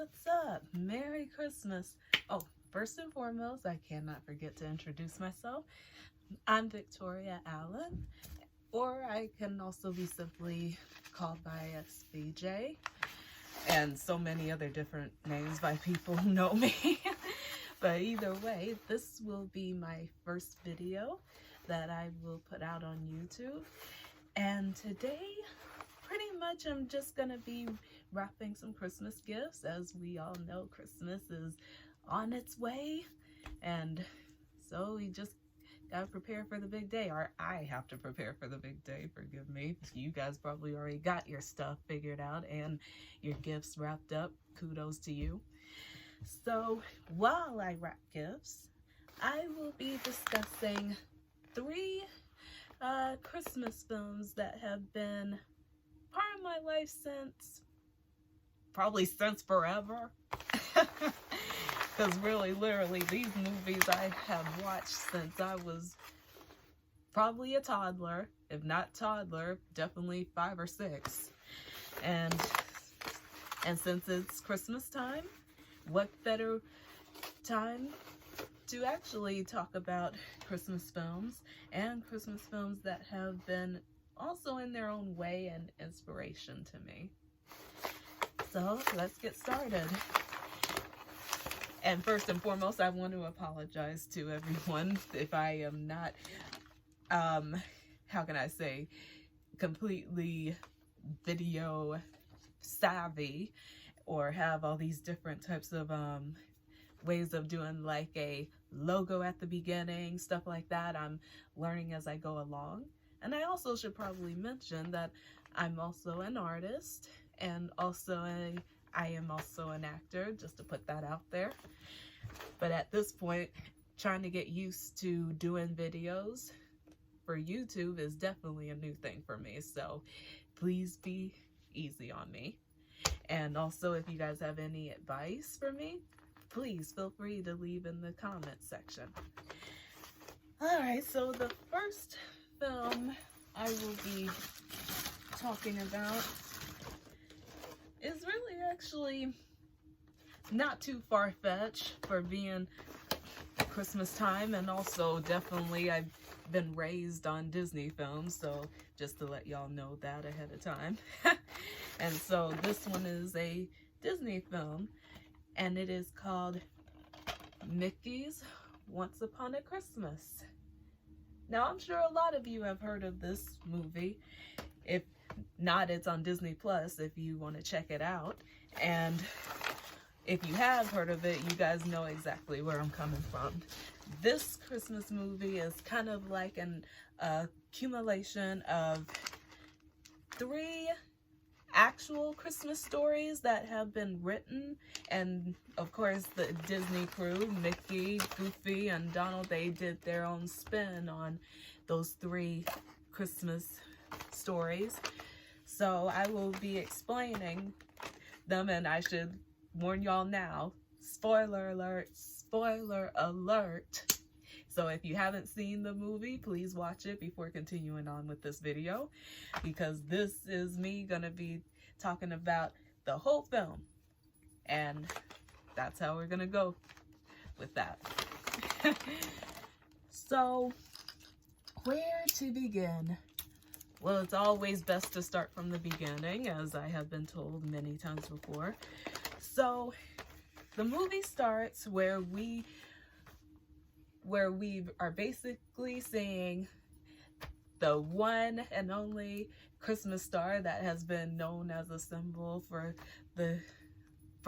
what's up? Merry Christmas. Oh, first and foremost, I cannot forget to introduce myself. I'm Victoria Allen, or I can also be simply called by SVJ, and so many other different names by people who know me. But either way, this will be my first video that I will put out on YouTube. And today, pretty much I'm just gonna be wrapping some Christmas gifts. As we all know, Christmas is on its way, and so we just gotta prepare for the big day, or I have to prepare for the big day, forgive me. You guys probably already got your stuff figured out and your gifts wrapped up. Kudos to you. So while I wrap gifts, I will be discussing 3 Christmas films that have been part of my life since forever. Because really, literally, these movies I have watched since I was probably a toddler. If not toddler, definitely 5 or 6. And since it's Christmas time, what better time to actually talk about Christmas films, and Christmas films that have been also in their own way an inspiration to me. So let's get started. And first and foremost, I want to apologize to everyone if I am not, how can I say, completely video savvy, or have all these different types of ways of doing like a logo at the beginning, stuff like that. I'm learning as I go along. And I also should probably mention that I'm also an artist, and also I am also an actor, just to put that out there. But at this point, trying to get used to doing videos for YouTube is definitely a new thing for me, so please be easy on me. And also, if you guys have any advice for me, please feel free to leave in the comment section. Alright, so the first film I will be talking about is really actually not too far-fetched for being Christmas time, and also definitely I've been raised on Disney films, so just to let y'all know that ahead of time. And so this one is a Disney film, and it is called Mickey's Once Upon a Christmas. Now, I'm sure a lot of you have heard of this movie. If not, it's on Disney Plus if you want to check it out. And if you have heard of it, you guys know exactly where I'm coming from. This Christmas movie is kind of like an accumulation of 3 actual Christmas stories that have been written, and of course the Disney crew, Mickey, Goofy, and Donald, they did their own spin on those 3 Christmas stories. So I will be explaining them, and I should warn y'all now, spoiler alert, spoiler alert. So if you haven't seen the movie, please watch it before continuing on with this video, because this is me gonna be talking about the whole film, and that's how we're gonna go with that. So, where to begin? Well, it's always best to start from the beginning, as I have been told many times before. So, the movie starts where we are basically seeing the one and only Christmas star that has been known as a symbol for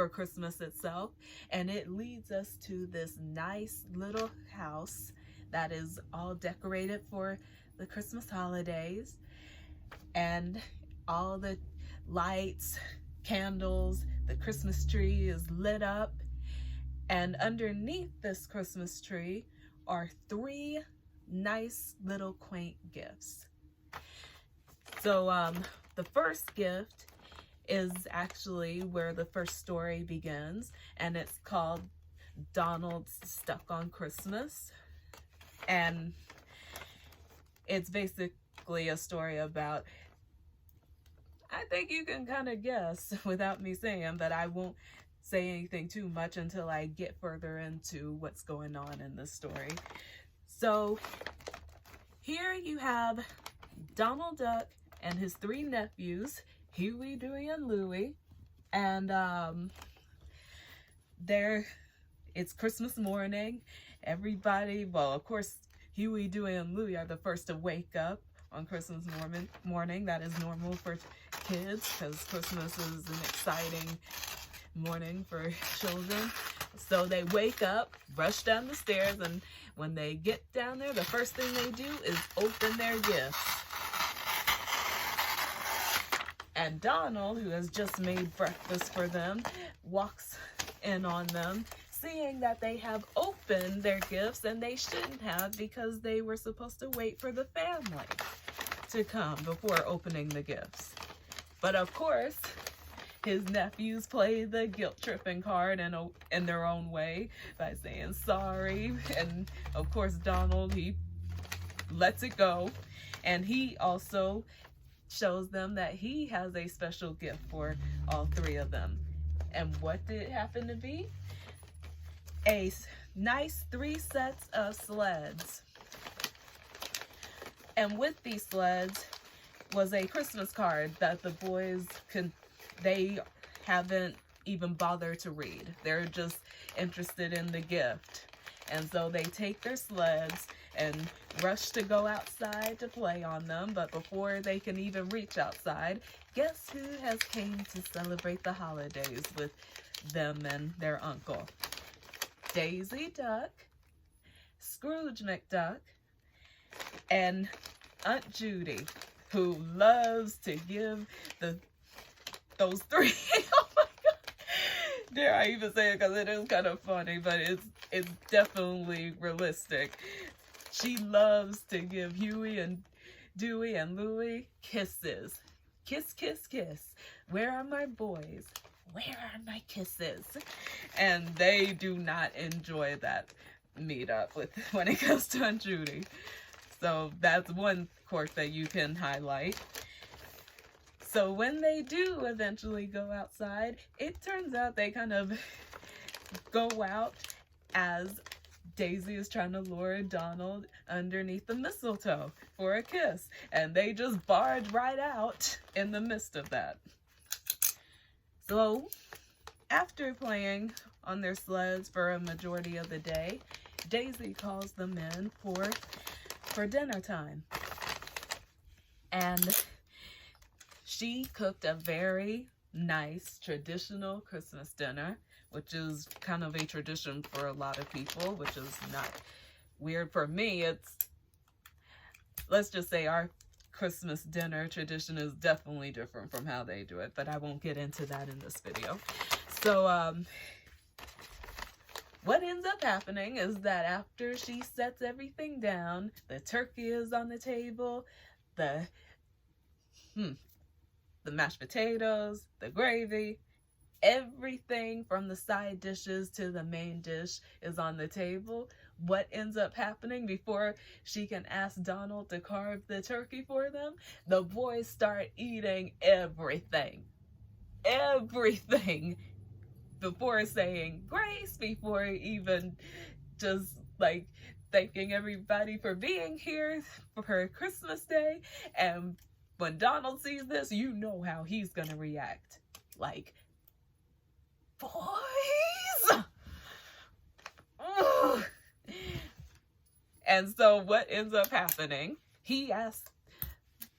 Christmas itself, and it leads us to this nice little house that is all decorated for the Christmas holidays, and all the lights, candles, the Christmas tree is lit up, and underneath this Christmas tree are 3 nice little quaint gifts. So the first gift is actually where the first story begins, and it's called Donald's Stuck on Christmas. And it's basically a story about, I think you can kind of guess without me saying, but I won't say anything too much until I get further into what's going on in the story. So here you have Donald Duck and his 3 nephews, Huey, Dewey, and Louie. And it's Christmas morning. Everybody, well, of course, Huey, Dewey, and Louie are the first to wake up on Christmas morning. That is normal for kids because Christmas is an exciting morning for children. So they wake up, rush down the stairs, and when they get down there, the first thing they do is open their gifts. And Donald, who has just made breakfast for them, walks in on them, seeing that they have opened their gifts, and they shouldn't have because they were supposed to wait for the family to come before opening the gifts. But of course, his nephews play the guilt-tripping card in their own way by saying sorry. And of course, Donald, he lets it go. And he also shows them that he has a special gift for all 3 of them. And what did it happen to be? A nice 3 sets of sleds. And with these sleds was a Christmas card that the boys they haven't even bothered to read. They're just interested in the gift. And so they take their sleds and rush to go outside to play on them. But before they can even reach outside, guess who has came to celebrate the holidays with them and their uncle? Daisy Duck, Scrooge McDuck, and Aunt Judy, who loves to give those 3. Oh my God! Dare I even say it, because it is kind of funny, but it's definitely realistic. She loves to give Huey and Dewey and Louie kisses. Kiss, kiss, kiss. Where are my boys? Where are my kisses? And they do not enjoy that meetup when it comes to Aunt Judy. So that's one quirk that you can highlight. So when they do eventually go outside, it turns out they kind of go out as Daisy is trying to lure Donald underneath the mistletoe for a kiss. And they just barge right out in the midst of that. So after playing on their sleds for a majority of the day, Daisy calls them in for dinner time. And she cooked a very nice traditional Christmas dinner, which is kind of a tradition for a lot of people, which is not weird for me. Let's just say our Christmas dinner tradition is definitely different from how they do it, but I won't get into that in this video. So what ends up happening is that after she sets everything down, the turkey is on the table, the mashed potatoes, the gravy, everything from the side dishes to the main dish is on the table. What ends up happening before she can ask Donald to carve the turkey for them? The boys start eating everything. Everything. Before saying grace, before even just like thanking everybody for being here for Christmas Day. And when Donald sees this, you know how he's gonna react. Like, boys! Ugh. And so what ends up happening, he asks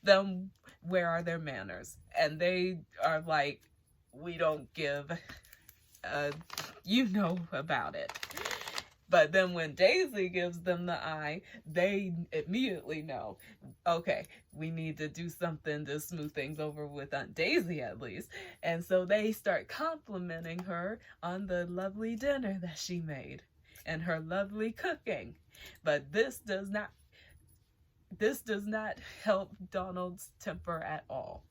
them, where are their manners? And they are like, we don't give you know about it. But then when Daisy gives them the eye, they immediately know, okay, we need to do something to smooth things over with Aunt Daisy at least. And so they start complimenting her on the lovely dinner that she made and her lovely cooking. But this does not help Donald's temper at all.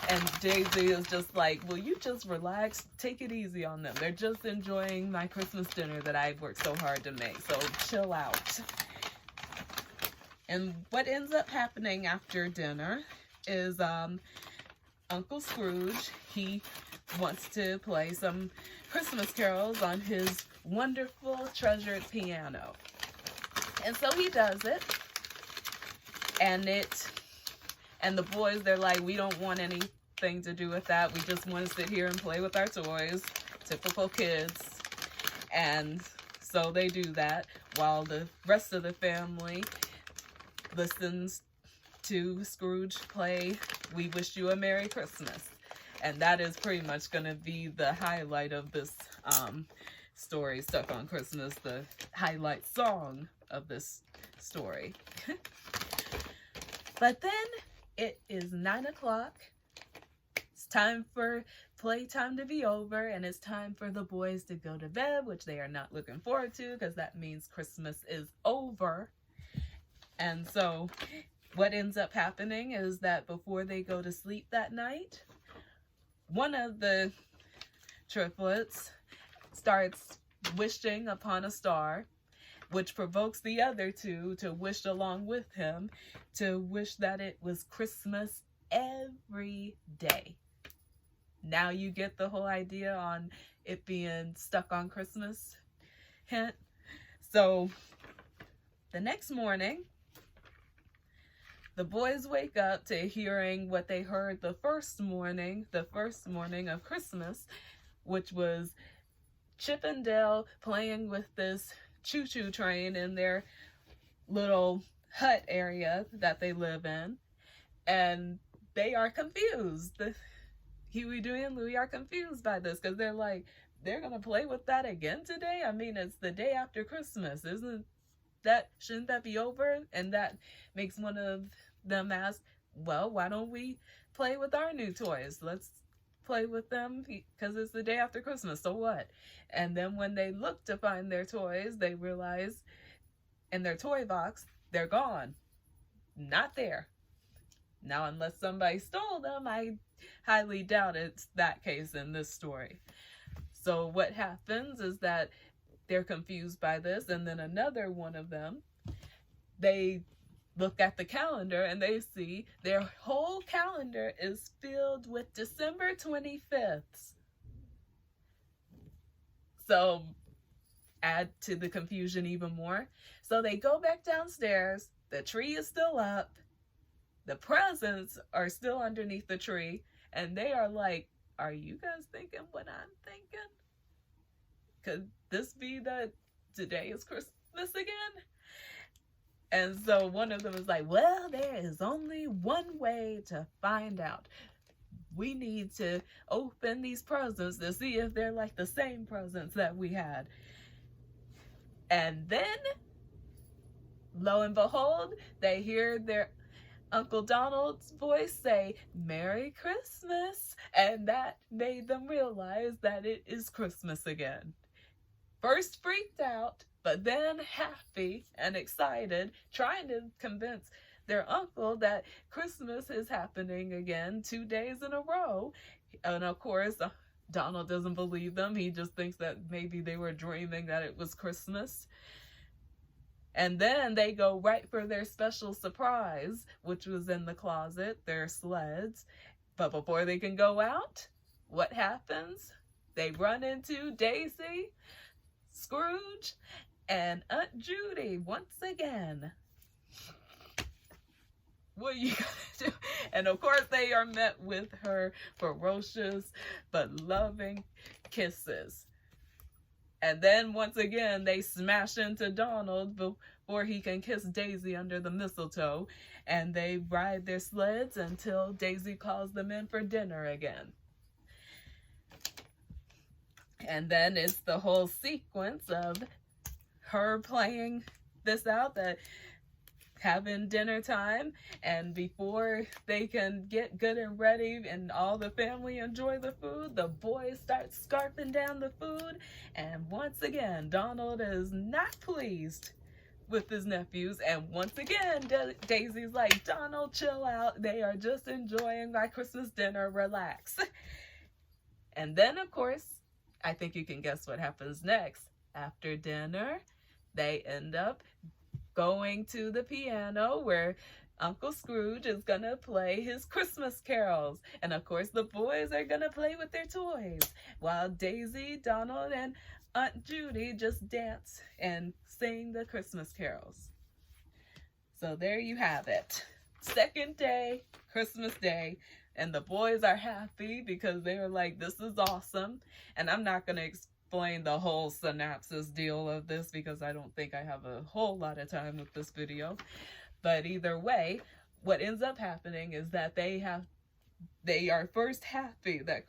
And Daisy is just like, will you just relax? Take it easy on them. They're just enjoying my Christmas dinner that I worked so hard to make. So chill out. And what ends up happening after dinner is Uncle Scrooge, he wants to play some Christmas carols on his wonderful treasured piano. And so he does it. And the boys, they're like, we don't want anything to do with that. We just want to sit here and play with our toys. Typical kids. And so they do that while the rest of the family listens to Scrooge play We Wish You a Merry Christmas. And that is pretty much going to be the highlight of this story, Stuck on Christmas, the highlight song of this story. But then it is 9 o'clock. It's time for playtime to be over, and it's time for the boys to go to bed, which they are not looking forward to because that means Christmas is over. And so what ends up happening is that before they go to sleep that night, one of the triplets starts wishing upon a star, which provokes the other two to wish along with him, to wish that it was Christmas every day. Now you get the whole idea on it being stuck on Christmas hint. So the next morning, the boys wake up to hearing what they heard the first morning of Christmas, which was Chip and Dale playing with this choo-choo train in their little hut area that they live in. And they are confused. Huey, Dewey, and Louie are confused by this because they're like, they're going to play with that again today? I mean, it's the day after Christmas. Shouldn't that be over? And that makes one of them ask, well, why don't we play with our new toys? Let's play with them because it's the day after Christmas. So what? And then when they look to find their toys, they realize in their toy box, they're gone. Not there. Now, unless somebody stole them, I highly doubt it's that case in this story. So what happens is that they're confused by this, and then another one of them, they look at the calendar and they see their whole calendar is filled with December 25th. So add to the confusion even more. So they go back downstairs, the tree is still up, the presents are still underneath the tree, and they are like, are you guys thinking what I'm thinking? Could this be that today is Christmas again? And so one of them is like, well, there is only one way to find out. We need to open these presents to see if they're like the same presents that we had. And then, lo and behold, they hear their Uncle Donald's voice say, Merry Christmas. And that made them realize that it is Christmas again. First freaked out, but then happy and excited, trying to convince their uncle that Christmas is happening again 2 days in a row. And of course, Donald doesn't believe them. He just thinks that maybe they were dreaming that it was Christmas. And then they go right for their special surprise, which was in the closet, their sleds. But before they can go out, what happens? They run into Daisy, Scrooge, and Aunt Judy once again. What are you gonna do? And of course they are met with her ferocious but loving kisses. And then once again they smash into Donald before he can kiss Daisy under the mistletoe, and they ride their sleds until Daisy calls them in for dinner again. And then it's the whole sequence of her playing this out, that having dinner time, and before they can get good and ready and all the family enjoy the food, the boys start scarfing down the food. And once again, Donald is not pleased with his nephews. And once again, Daisy's like, Donald, chill out. They are just enjoying my Christmas dinner. Relax. And then, of course, I think you can guess what happens next. After dinner, they end up going to the piano where Uncle Scrooge is gonna play his Christmas carols. And of course, the boys are gonna play with their toys, while Daisy, Donald, and Aunt Judy just dance and sing the Christmas carols. So there you have it. Second day, Christmas Day. And the boys are happy because they're like, this is awesome. And I'm not gonna explain the whole synopsis deal of this because I don't think I have a whole lot of time with this video. But either way, what ends up happening is that they are first happy that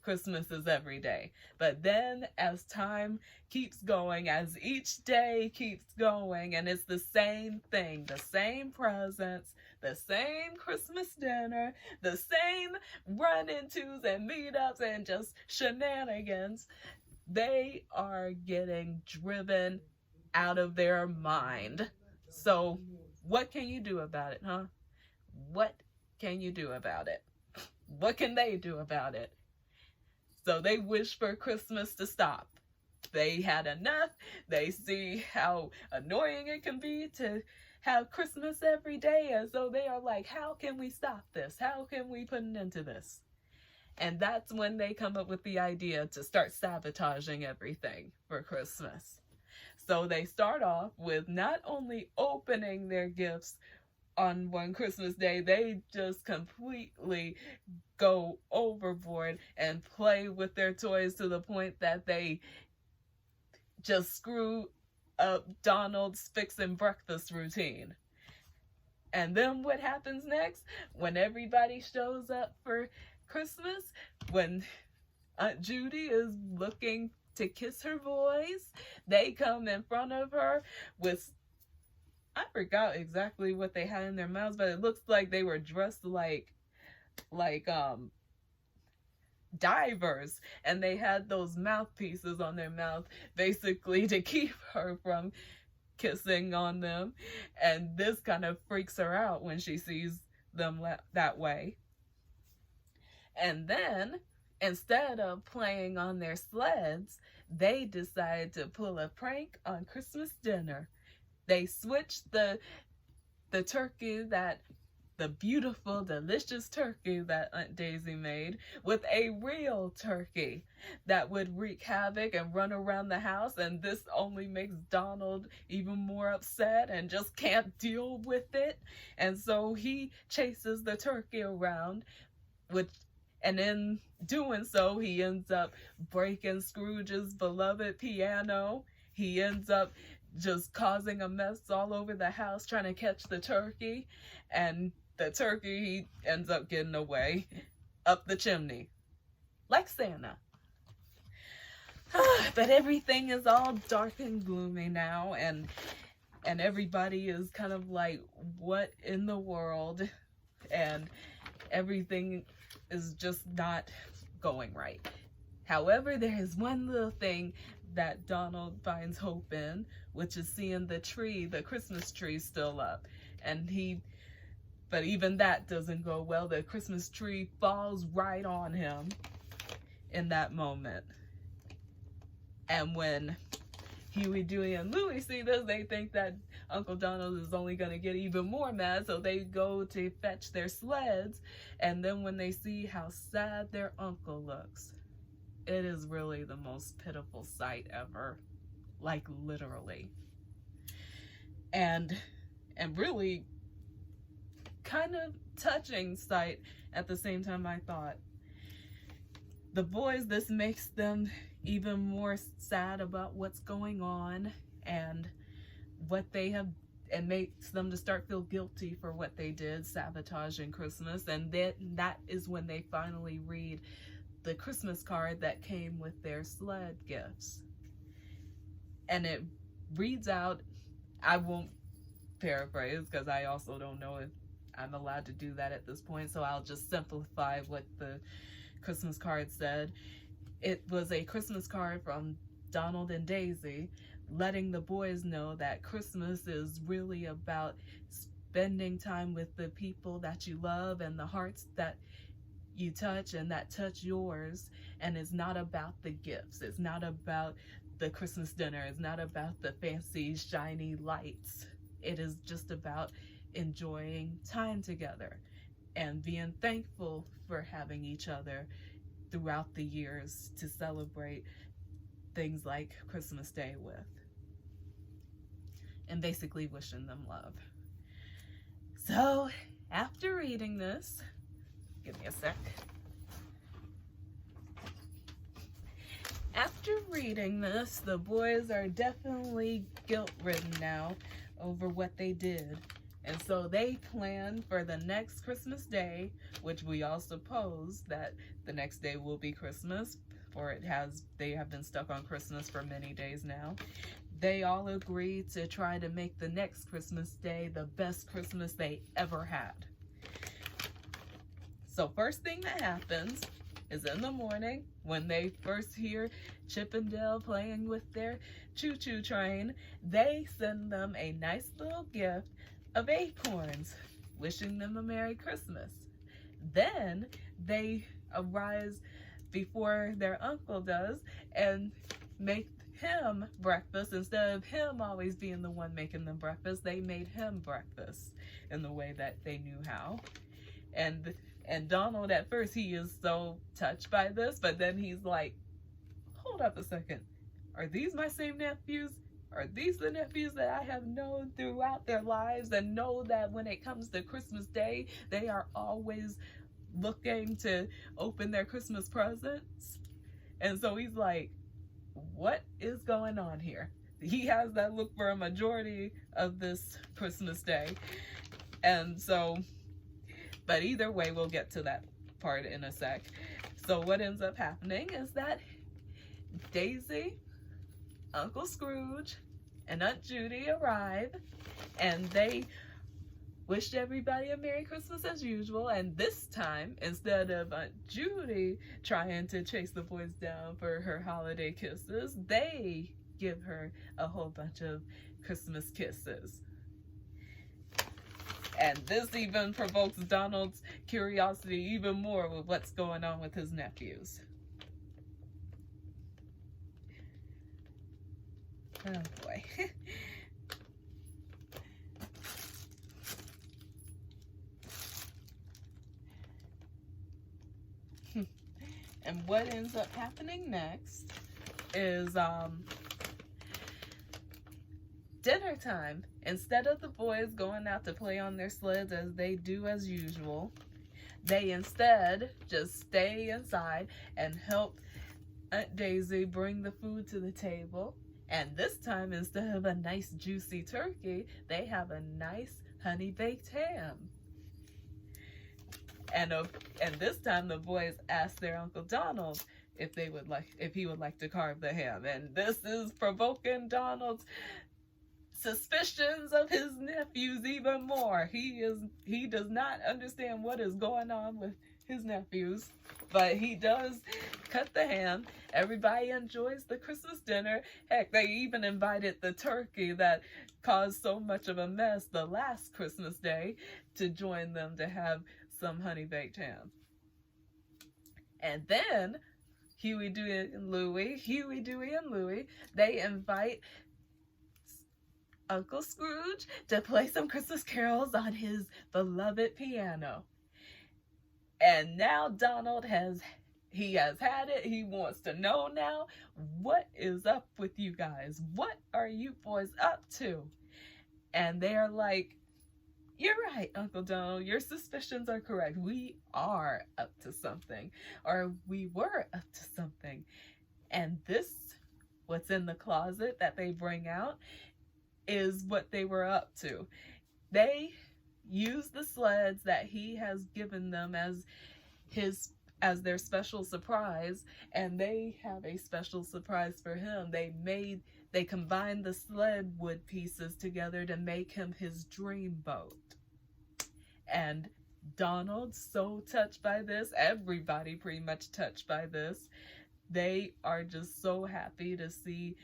Christmas is every day. But then as time keeps going, as each day keeps going, and it's the same thing, the same presents, the same Christmas dinner, the same run-intos and meetups and just shenanigans, they are getting driven out of their mind. So what can you do about it, huh? What can you do about it? What can they do about it? So they wish for Christmas to stop. They had enough. They see how annoying it can be to have Christmas every day. And so they are like, how can we stop this? How can we put an end to this? And that's when they come up with the idea to start sabotaging everything for Christmas. So they start off with not only opening their gifts on one Christmas day, they just completely go overboard and play with their toys to the point that they just screw up Donald's fixing breakfast routine. And then what happens next? When everybody shows up for Christmas, when Aunt Judy is looking to kiss her boys, they come in front of her with, I forgot exactly what they had in their mouths, but it looks like they were dressed like divers, and they had those mouthpieces on their mouth basically to keep her from kissing on them. And this kind of freaks her out when she sees them that way. And then instead of playing on their sleds, they decide to pull a prank on Christmas dinner. They switched the turkey, the beautiful, delicious turkey that Aunt Daisy made, with a real turkey that would wreak havoc and run around the house. And this only makes Donald even more upset and just can't deal with it. And so he chases the turkey around, and in doing so, he ends up breaking Scrooge's beloved piano. He ends up just causing a mess all over the house trying to catch the turkey. And the turkey, he ends up getting away up the chimney like Santa. But everything is all dark and gloomy now, and everybody is kind of like, what in the world? And everything is just not going right. However, there is one little thing that Donald finds hope in, which is seeing the Christmas tree still up. But even that doesn't go well. The Christmas tree falls right on him in that moment. And when Huey, Dewey, and Louie see this, they think that Uncle Donald is only going to get even more mad, so they go to fetch their sleds. And then when they see how sad their uncle looks, it is really the most pitiful sight ever. Like, literally. And really kind of touching sight at the same time, I thought. The boys, this makes them even more sad about what's going on and what they have, and makes them to start feel guilty for what they did, sabotaging Christmas. And that is when they finally read the Christmas card that came with their sled gifts. And it reads out, I won't paraphrase because I also don't know if I'm allowed to do that at this point, so I'll just simplify what the Christmas card said. It was a Christmas card from Donald and Daisy, letting the boys know that Christmas is really about spending time with the people that you love and the hearts that you touch and that touch yours. And it's not about the gifts. It's not about the Christmas dinner. It's not about the fancy, shiny lights. It is just about enjoying time together and being thankful for having each other throughout the years to celebrate things like Christmas Day with, and basically wishing them love. So after reading this, give me a sec. After reading this, the boys are definitely guilt-ridden now over what they did. And so they plan for the next Christmas Day, which we all suppose that the next day will be Christmas, for they have been stuck on Christmas for many days now. They all agree to try to make the next Christmas Day the best Christmas they ever had. So first thing that happens is in the morning, when they first hear Chip and Dale playing with their choo-choo train, they send them a nice little gift of acorns, wishing them a Merry Christmas. Then they arise before their uncle does and make him breakfast. Instead of him always being the one making them breakfast, they made him breakfast in the way that they knew how. And Donald, at first, he is so touched by this, but then he's like, hold up a second. Are these my same nephews? Are these the nephews that I have known throughout their lives and know that when it comes to Christmas Day, they are always looking to open their Christmas presents? And so he's like, what is going on here? He has that look for a majority of this Christmas Day. And so, but either way, we'll get to that part in a sec. So what ends up happening is that Daisy, Uncle Scrooge, and Aunt Judy arrive, and they wish everybody a Merry Christmas as usual. And this time, instead of Aunt Judy trying to chase the boys down for her holiday kisses, they give her a whole bunch of Christmas kisses. And this even provokes Donald's curiosity even more with what's going on with his nephews. Oh boy. And what ends up happening next is dinner time. Instead of the boys going out to play on their sleds as they do as usual, they instead just stay inside and help Aunt Daisy bring the food to the table. And this time, instead of a nice juicy turkey, they have a nice honey baked ham. And this time the boys asked their Uncle Donald if he would like to carve the ham. And this is provoking Donald's suspicions of his nephews even more. He does not understand what is going on with his nephews, but he does cut the ham. Everybody enjoys the Christmas dinner. Heck, they even invited the turkey that caused so much of a mess the last Christmas Day to join them to have some honey baked ham. And then Huey, Dewey, and Louie, they invite Uncle Scrooge to play some Christmas carols on his beloved piano. And now Donald has had it. He wants to know now, what is up with you guys? What are you boys up to? And they're like, you're right, Uncle Donald. Your suspicions are correct. We are up to something, or we were up to something. And this, what's in the closet that they bring out, is what they were up to. They use the sleds that he has given them as their special surprise, and they have a special surprise for him. They combined the sled wood pieces together to make him his dream boat. And Donald's so touched by this. Everybody pretty much touched by this. They are just so happy to see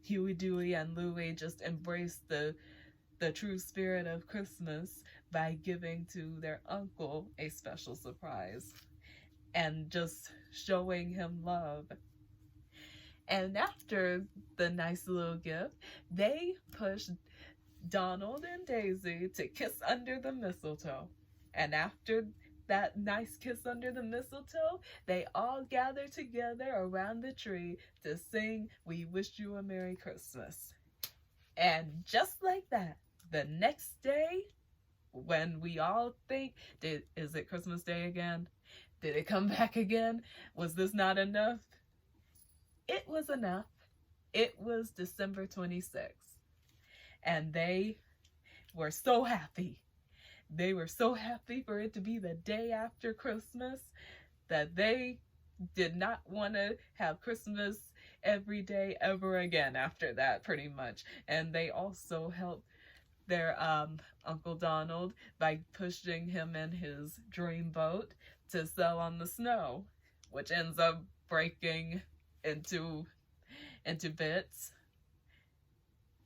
Huey, Dewey, and Louie just embrace the true spirit of Christmas by giving to their uncle a special surprise and just showing him love. And after the nice little gift, they push Donald and Daisy to kiss under the mistletoe. And after that nice kiss under the mistletoe, they all gather together around the tree to sing "We Wish You a Merry Christmas." And just like that, the next day, when we all think, is it Christmas Day again? Did it come back again? Was this not enough? It was enough. It was December 26th. And they were so happy. They were so happy for it to be the day after Christmas that they did not want to have Christmas every day ever again after that, pretty much. And they also helped their Uncle Donald by pushing him in his dream boat to sail on the snow, which ends up breaking into bits.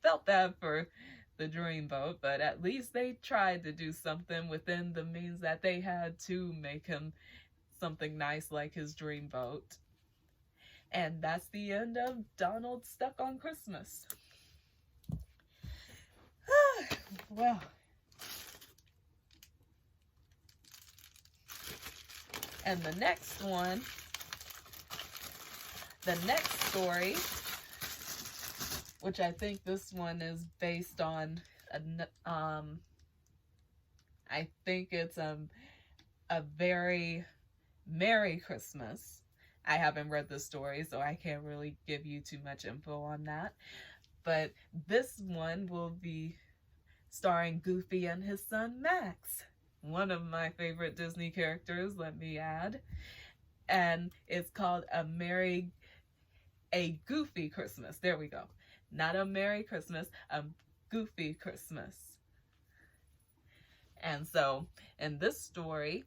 Felt bad for the dream boat, but at least they tried to do something within the means that they had to make him something nice like his dream boat. And that's the end of Donald Stuck on Christmas. Well, and the next story, which I think this one is based on, I think it's a very Merry Christmas. I haven't read the story, so I can't really give you too much info on that. But this one will be starring Goofy and his son Max, one of my favorite Disney characters, let me add. And it's called A Goofy Christmas. There we go. Not a Merry Christmas, a Goofy Christmas. And so, in this story,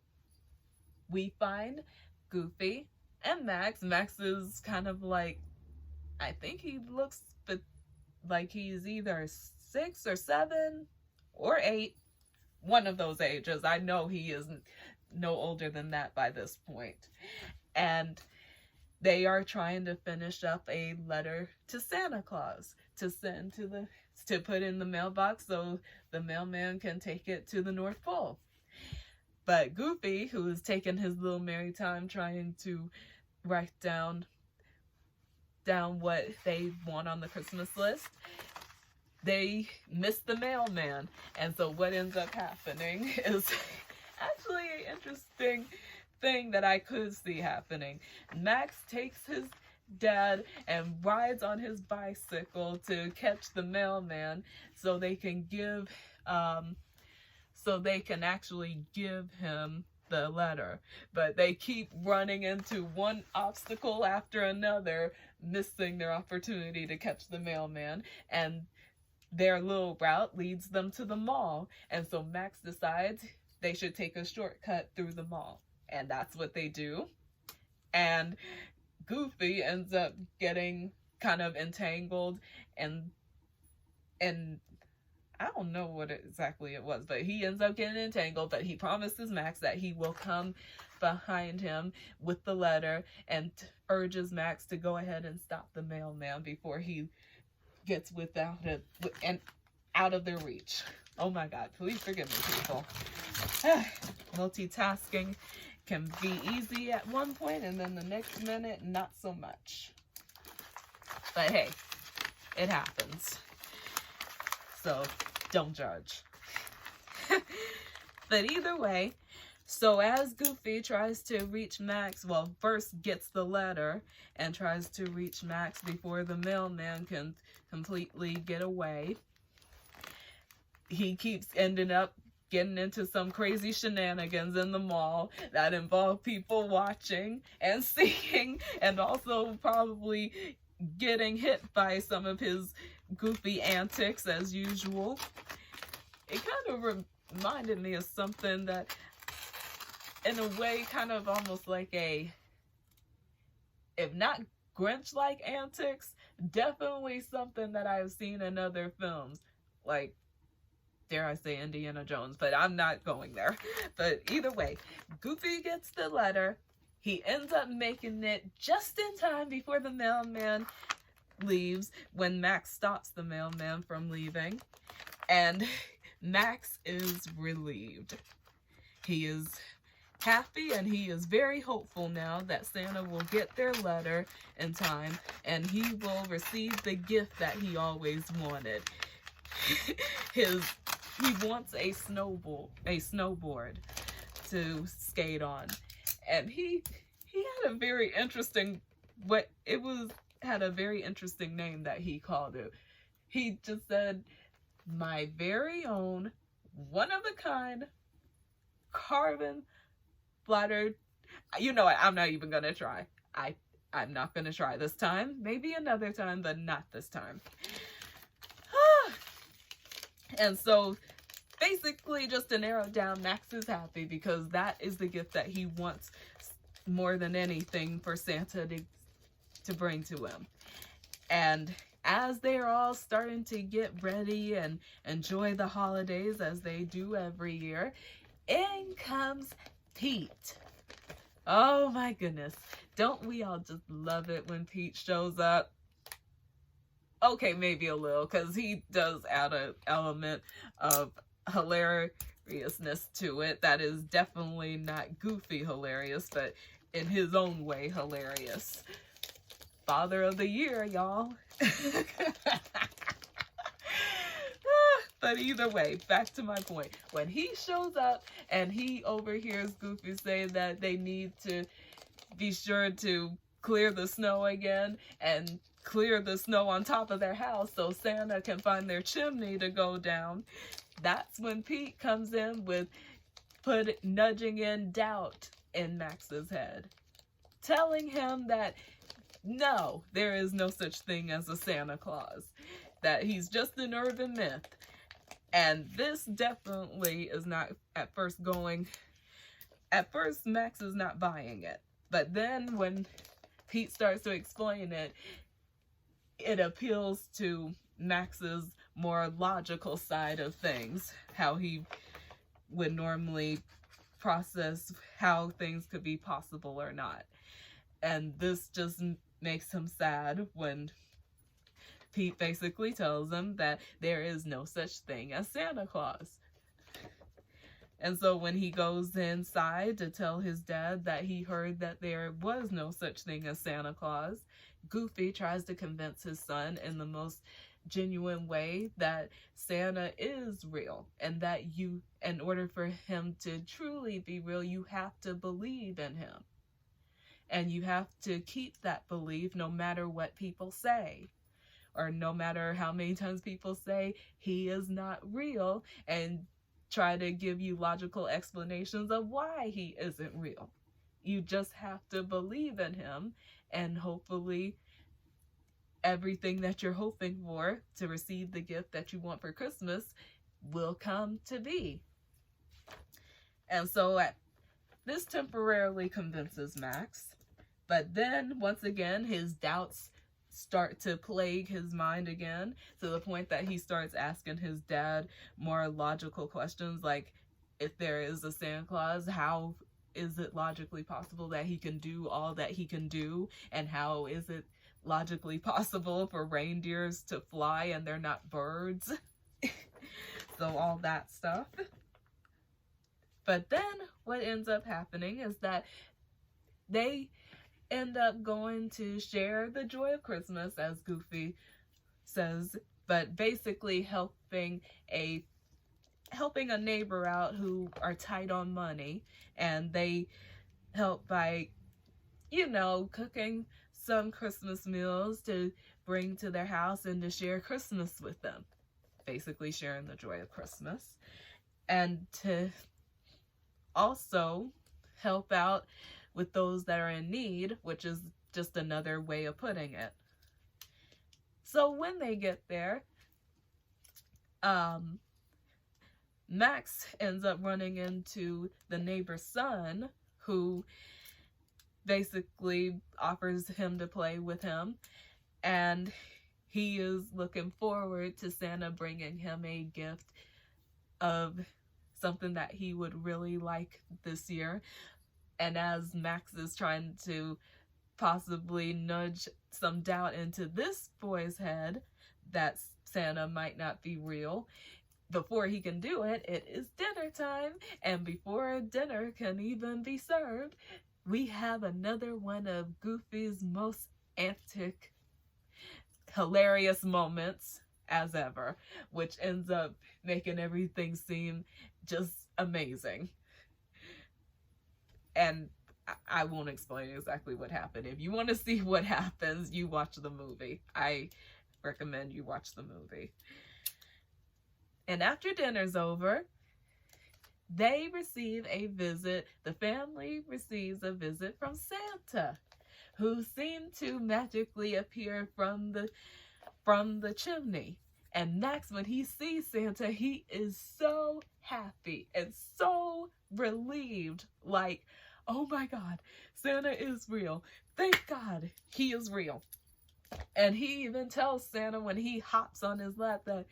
we find Goofy and Max. Max is kind of like, I think he looks like he's either 6 or 7 or 8. One of those ages. I know he is no older than that by this point. And they are trying to finish up a letter to Santa Claus to send to put in the mailbox so the mailman can take it to the North Pole. But Goofy, who is taking his little merry time trying to write down what they want on the Christmas list, they miss the mailman. And so what ends up happening is actually an interesting thing that I could see happening. Max takes his dad and rides on his bicycle to catch the mailman so they can actually give him the letter. But they keep running into one obstacle after another, missing their opportunity to catch the mailman, and their little route leads them to the mall. And so Max decides they should take a shortcut through the mall. And that's what they do. And Goofy ends up getting kind of entangled and I don't know what exactly it was, but he ends up getting entangled, but he promises Max that he will come behind him with the letter and urges Max to go ahead and stop the mailman before he gets out of their reach. Oh my God, please forgive me, people. Multitasking can be easy at one point and then the next minute, not so much. But hey, it happens. So don't judge. But either way, so as Goofy tries to reach Max, well, first gets the letter and tries to reach Max before the mailman can completely get away, he keeps ending up getting into some crazy shenanigans in the mall that involve people watching and seeing, and also probably getting hit by some of his goofy antics as usual. It kind of reminded me of something that, in a way, kind of almost like if not Grinch-like antics, definitely something that I've seen in other films, like, dare I say, Indiana Jones, but I'm not going there. But either way, Goofy gets the letter. He ends up making it just in time before the mailman leaves, when Max stops the mailman from leaving. And Max is relieved. He is happy and he is very hopeful now that Santa will get their letter in time and he will receive the gift that he always wanted. He wants a snowboard to skate on. And he had a very interesting had a very interesting name that he called it. He just said, "My very own one-of-a-kind carbon splattered." You know what? I'm not even gonna try. I'm not gonna try this time. Maybe another time, but not this time. And so basically, just to narrow it down, Max is happy because that is the gift that he wants more than anything for Santa to bring to him. And as they are all starting to get ready and enjoy the holidays as they do every year, in comes Pete. Oh my goodness. Don't we all just love it when Pete shows up? Okay, maybe a little, because he does add an element of hilariousness to it that is definitely not goofy hilarious, but in his own way hilarious. Father of the Year, y'all. But either way, back to my point. When he shows up and he overhears Goofy say that they need to be sure to clear the snow again and clear the snow on top of their house so Santa can find their chimney to go down, that's when Pete comes in with nudging in doubt in Max's head, telling him that no, there is no such thing as a Santa Claus, that he's just an urban myth. And this definitely is not at first, Max is not buying it. But then when Pete starts to explain it, it appeals to Max's more logical side of things, how he would normally process how things could be possible or not. And this just makes him sad when Pete basically tells him that there is no such thing as Santa Claus. And so when he goes inside to tell his dad that he heard that there was no such thing as Santa Claus, Goofy tries to convince his son in the most genuine way that Santa is real, and that in order for him to truly be real, you have to believe in him. And you have to keep that belief no matter what people say, or no matter how many times people say he is not real and try to give you logical explanations of why he isn't real. You just have to believe in him, and hopefully everything that you're hoping for to receive the gift that you want for Christmas will come to be. And so this temporarily convinces Max, but then once again his doubts start to plague his mind again, to the point that he starts asking his dad more logical questions, like, if there is a Santa Claus, how is it logically possible that he can do all that he can do? And how is it logically possible for reindeers to fly and they're not birds? So all that stuff. But then what ends up happening is that they end up going to share the joy of Christmas, as Goofy says, but basically helping a neighbor out who are tight on money, and they help by, cooking some Christmas meals to bring to their house and to share Christmas with them, basically sharing the joy of Christmas, and to also help out with those that are in need, which is just another way of putting it. So when they get there, Max ends up running into the neighbor's son, who basically offers him to play with him, and he is looking forward to Santa bringing him a gift of something that he would really like this year. And as Max is trying to possibly nudge some doubt into this boy's head that Santa might not be real, before he can do it, it is dinner time. And before dinner can even be served, we have another one of Goofy's most antic, hilarious moments as ever, which ends up making everything seem just amazing. And I won't explain exactly what happened. If you want to see what happens, you watch the movie. I recommend you watch the movie. And after dinner's over, they receive a visit. The family receives a visit from Santa, who seemed to magically appear from the chimney. And Max, when he sees Santa, he is so happy and so relieved. Like, oh my God, Santa is real. Thank God he is real. And he even tells Santa when he hops on his lap that,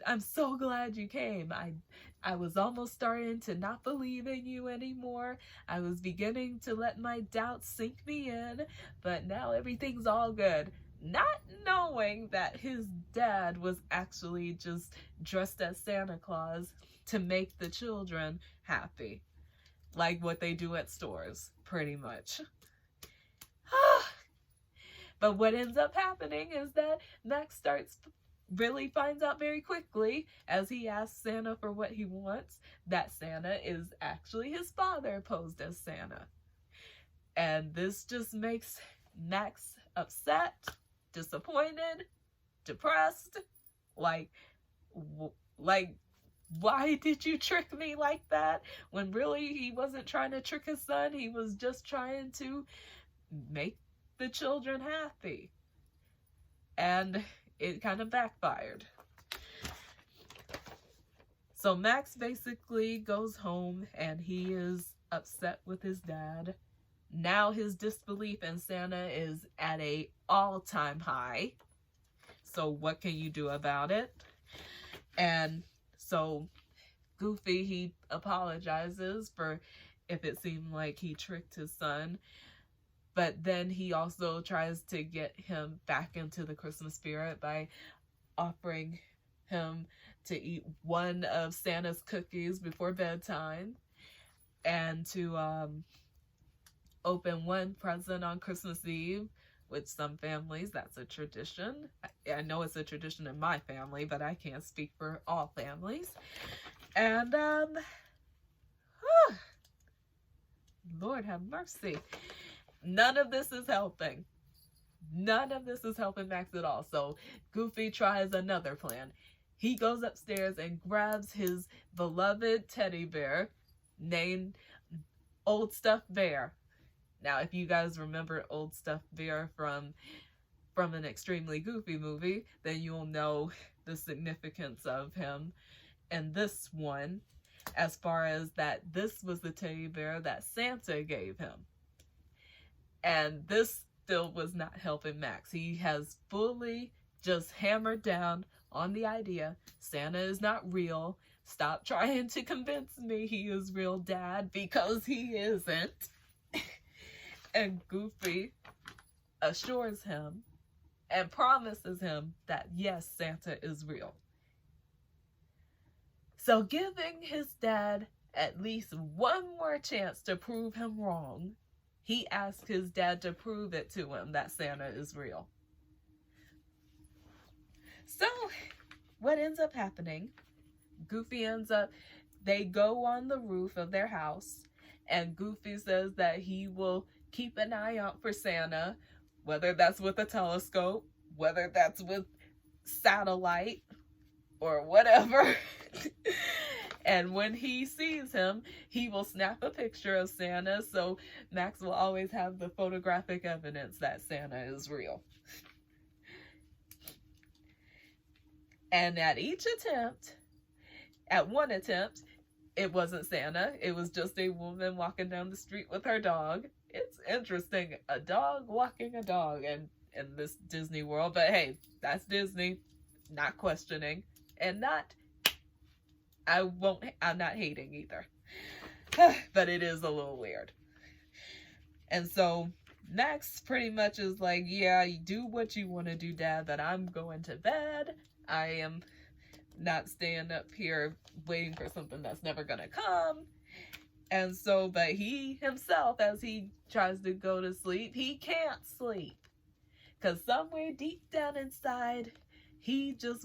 I'm so glad you came. I was almost starting to not believe in you anymore. I was beginning to let my doubts sink me in, but now everything's all good. Not knowing that his dad was actually just dressed as Santa Claus to make the children happy. Like what they do at stores, pretty much. But what ends up happening is that Max really finds out very quickly, as he asks Santa for what he wants, that Santa is actually his father posed as Santa. And this just makes Max upset, disappointed, depressed. Like, why did you trick me like that? When really he wasn't trying to trick his son, he was just trying to make the children happy. And it kind of backfired. So Max basically goes home and he is upset with his dad. Now his disbelief in Santa is at an all-time high. So what can you do about it? And so Goofy, he apologizes for if it seemed like he tricked his son. But then he also tries to get him back into the Christmas spirit by offering him to eat one of Santa's cookies before bedtime and to open one present on Christmas Eve. With some families, that's a tradition. I know it's a tradition in my family, but I can't speak for all families. And Lord have mercy. None of this is helping. None of this is helping Max at all. So Goofy tries another plan. He goes upstairs and grabs his beloved teddy bear named Old Stuffed Bear. Now, if you guys remember Old Stuffed Bear from an extremely Goofy movie, then you'll know the significance of him in this one, as far as that this was the teddy bear that Santa gave him. And this still was not helping Max. He has fully just hammered down on the idea Santa is not real. Stop trying to convince me he is real, Dad, because he isn't. And Goofy assures him and promises him that yes, Santa is real. So giving his dad at least one more chance to prove him wrong, he asked his dad to prove it to him that Santa is real. So, what ends up happening? They go on the roof of their house, and Goofy says that he will keep an eye out for Santa, whether that's with a telescope, whether that's with satellite, or whatever. And when he sees him, he will snap a picture of Santa, so Max will always have the photographic evidence that Santa is real. And at one attempt, it wasn't Santa. It was just a woman walking down the street with her dog. It's interesting, a dog walking a dog in this Disney world. But hey, that's Disney. Not questioning. And I'm not hating either. But it is a little weird. And so Max pretty much is like, yeah, you do what you want to do, Dad, but I'm going to bed. I am not staying up here waiting for something that's never gonna come. And so, but he himself, as he tries to go to sleep, he can't sleep. Because somewhere deep down inside, he too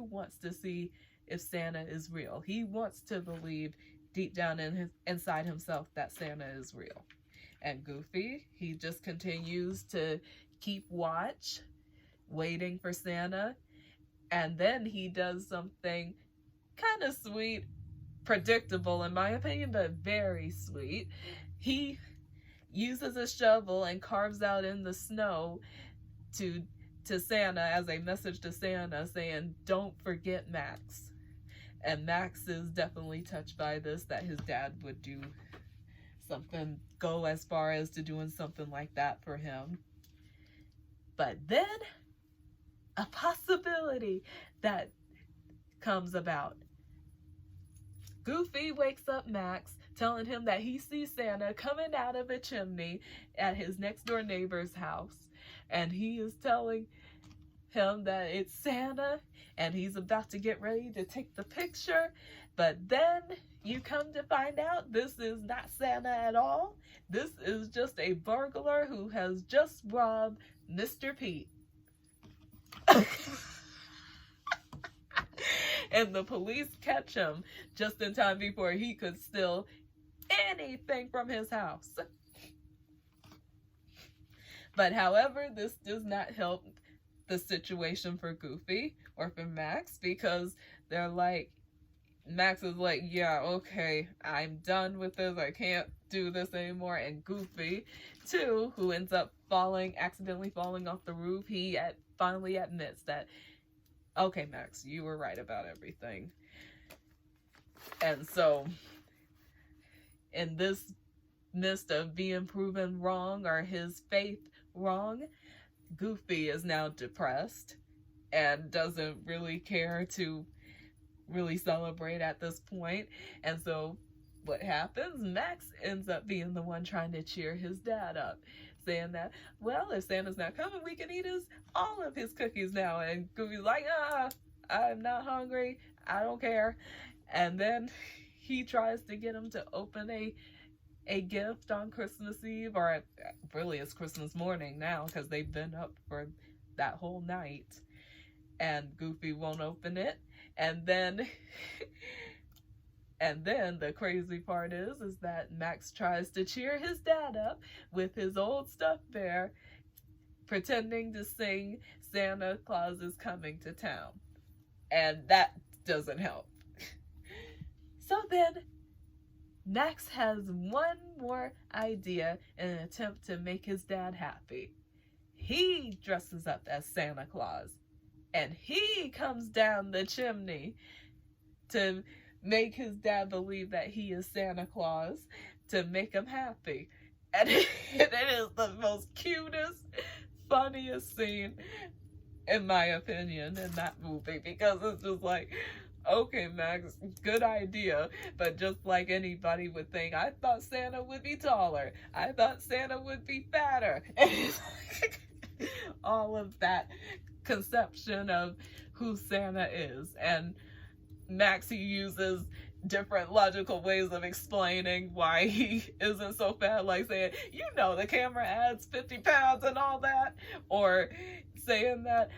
wants to see if Santa is real. He wants to believe deep down inside himself that Santa is real. And Goofy, he just continues to keep watch, waiting for Santa. And then he does something kind of sweet, predictable in my opinion, but very sweet. He uses a shovel and carves out in the snow to Santa as a message to Santa saying, "Don't forget Max." And Max is definitely touched by this, that his dad would do something, go as far as to doing something like that for him. But then a possibility that comes about. Goofy wakes up Max, telling him that he sees Santa coming out of a chimney at his next door neighbor's house. And he is telling him that it's Santa, and he's about to get ready to take the picture. But then you come to find out this is not Santa at all. This is just a burglar who has just robbed Mr. Pete. And the police catch him just in time before he could steal anything from his house. But however, this does not help the situation for Goofy or for Max, because they're like, Max is like, yeah, okay, I'm done with this. I can't do this anymore. And Goofy, too, who ends up accidentally falling off the roof, he finally admits that, okay, Max, you were right about everything. And so, in this midst of being proven wrong, or his faith wrong, Goofy is now depressed and doesn't really care to really celebrate at this point. And so what happens? Max ends up being the one trying to cheer his dad up, saying that, well, if Santa's not coming, we can eat all of his cookies now. And Goofy's like, I'm not hungry, I don't care. And then he tries to get him to open a gift on Christmas Eve, or really it's Christmas morning now, because they've been up for that whole night. And Goofy won't open it. And then the crazy part is that Max tries to cheer his dad up with his old stuffed bear, pretending to sing Santa Claus is coming to town. And that doesn't help. So then Max has one more idea in an attempt to make his dad happy. He dresses up as Santa Claus, and he comes down the chimney to make his dad believe that he is Santa Claus, to make him happy. And it is the most cutest, funniest scene, in my opinion, in that movie, because it's just like, okay, Max, good idea, but just like anybody would think, I thought Santa would be taller, I thought Santa would be fatter, all of that conception of who Santa is. And Max, he uses different logical ways of explaining why he isn't so fat, like saying, the camera adds 50 pounds and all that, or saying that,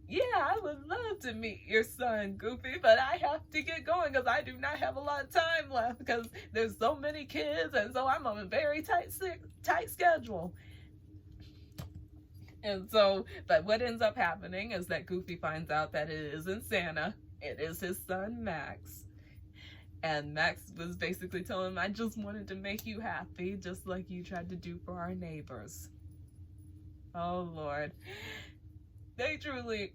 yeah, I would love to meet your son, Goofy, but I have to get going because I do not have a lot of time left because there's so many kids, and so I'm on a very tight schedule. And so, but what ends up happening is that Goofy finds out that it isn't Santa, it is his son, Max. And Max was basically telling him, I just wanted to make you happy, just like you tried to do for our neighbors. Oh, Lord. They truly,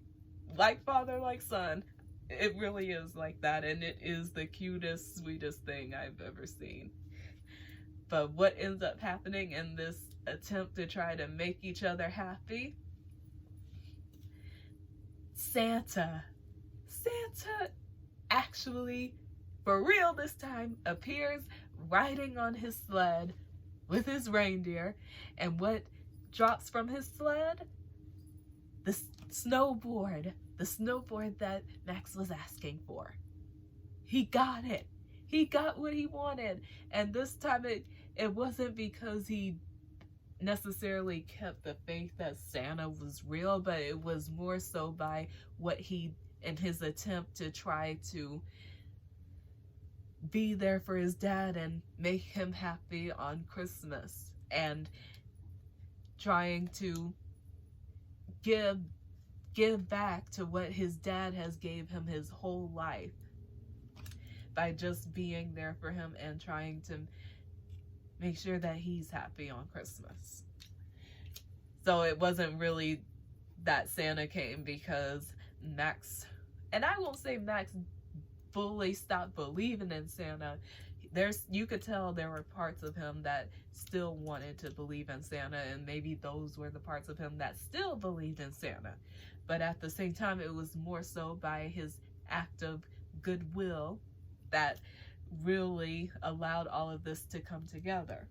like father, like son. It really is like that, and it is the cutest, sweetest thing I've ever seen. But what ends up happening in this attempt to try to make each other happy? Santa actually, for real this time, appears riding on his sled with his reindeer. And what drops from his sled? the snowboard that Max was asking for. He got it. He got what he wanted. And this time it wasn't because he necessarily kept the faith that Santa was real, but it was more so by what he, in his attempt to try to be there for his dad and make him happy on Christmas, and trying to give back to what his dad has gave him his whole life by just being there for him and trying to make sure that he's happy on Christmas. So it wasn't really that Santa came because Max, and I won't say Max fully stopped believing in Santa. You could tell there were parts of him that still wanted to believe in Santa, and maybe those were the parts of him that still believed in Santa. But at the same time, it was more so by his act of goodwill that really allowed all of this to come together.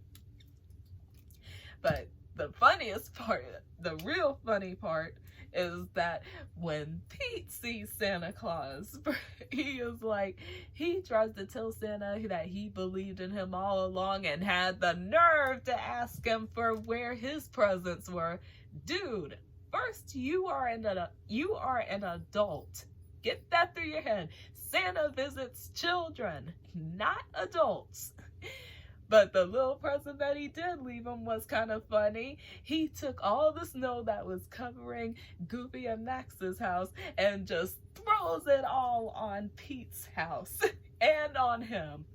But the funniest part, the real funny part, is that when Pete sees Santa Claus, he tries to tell Santa that he believed in him all along and had the nerve to ask him for where his presents were. Dude, first you are an adult. Get that through your head. Santa visits children, not adults. But the little present that he did leave him was kind of funny. He took all the snow that was covering Goofy and Max's house and just throws it all on Pete's house and on him.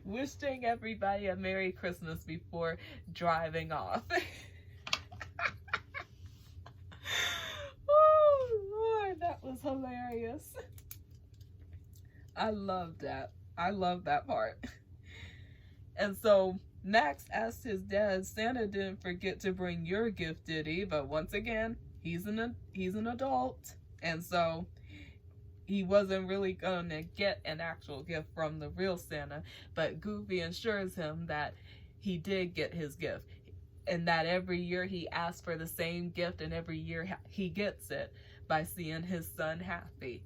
Wishing everybody a Merry Christmas before driving off. Oh, Lord, that was hilarious. I love that. I love that part. And so Max asked his dad, Santa didn't forget to bring your gift, did he? But once again, he's an adult. And so he wasn't really gonna get an actual gift from the real Santa. But Goofy assures him that he did get his gift. And that every year he asks for the same gift, and every year he gets it by seeing his son happy.